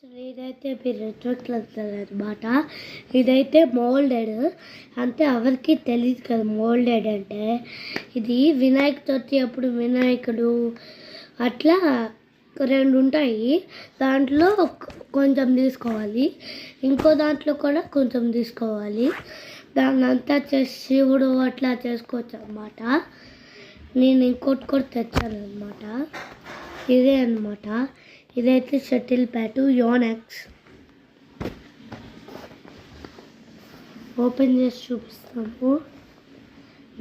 అసలు ఇదైతే మీరు ఎట్లొట్లనమాట. ఇదైతే మోల్డెడ్, అంటే ఎవరికి తెలియదు కదా మోల్డెడ్ అంటే. ఇది వినాయక చవితి అప్పుడు వినాయకుడు అట్లా 2 ఉంటాయి. దాంట్లో కొంచెం తీసుకోవాలి, ఇంకో దాంట్లో కూడా కొంచెం తీసుకోవాలి. దాన్ని అంతా చేసి శివుడు అట్లా చేసుకోవచ్చు అన్నమాట. నేను ఇంకోటి కూడా తెచ్చాను అన్నమాట. ఇదే అన్నమాట. ఇదైతే షటిల్ బ్యాట్ యోనెక్స్. ఓపెన్ చేసి చూపిస్తాము.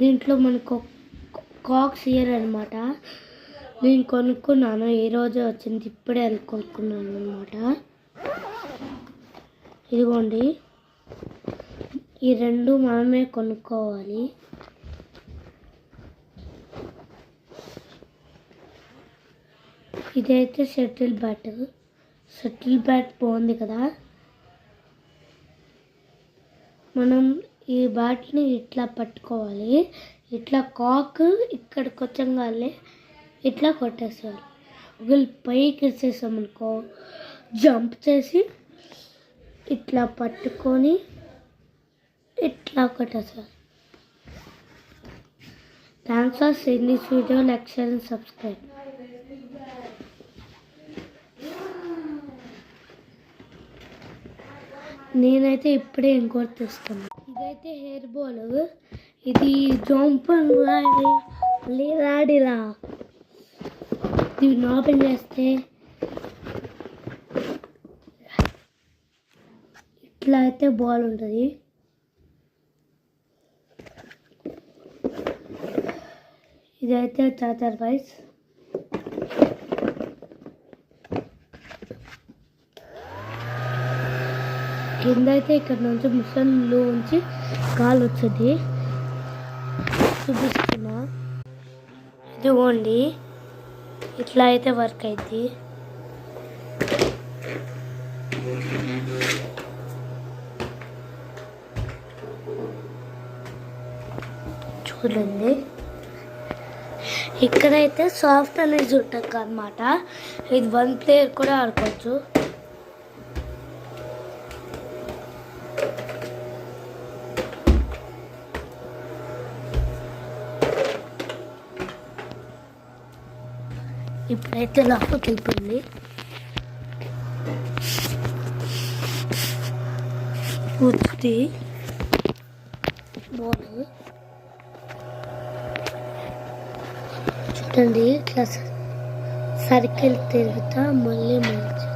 దీంట్లో మనకు కాక్స్ ఇయర్ అనమాట. నేను కొనుక్కున్నాను, ఈరోజే వచ్చింది, ఇప్పుడే వెళ్ళి కొనుక్కున్నాను అనమాట. ఇదిగోండి, ఈ 2 మనమే కొనుక్కోవాలి. ఇదైతే షటిల్ బ్యాట్ బాగుంది కదా. మనం ఈ బ్యాట్ని ఇట్లా పట్టుకోవాలి, ఇట్లా కాక్ ఇక్కడికి వచ్చంగానే ఇట్లా కొట్టేసేయాలి. ఒకవేళ పైకి వేసేసామనుకో జంప్ చేసి ఇట్లా పట్టుకొని ఇట్లా కొట్టేసేయాలి. Thanks for seeing this video. Like, share and subscribe. నేనైతే ఇప్పుడే ఇంకోటి తెస్తాను. ఇదైతే హెయిర్ బాల్. ఇది జంప్ రాడిలా. దీన్ని ఓపెన్ చేస్తే ఇట్లా అయితే బాల్ ఉంటుంది. ఇదైతే చార్జర్ వైస్. కింద అయితే ఇక్కడ నుంచి మిషన్లో ఉంచి గాలి వచ్చింది, చూపిస్తున్నా. ఇదిగోండి, ఇట్లా అయితే వర్క్ అయింది. చూడండి, ఇక్కడైతే సాఫ్ట్ అనేది ఉంటుంది అన్నమాట. ఇది 1 ప్లేయర్ కూడా ఆడుకోవచ్చు. ఇప్పుడైతే లోపలికి వెళ్ళిపోయింది. పూర్తి బాల్ చూడండి, ఇట్లా సర్కిల్ తిరుగుతా మళ్ళీ మంచి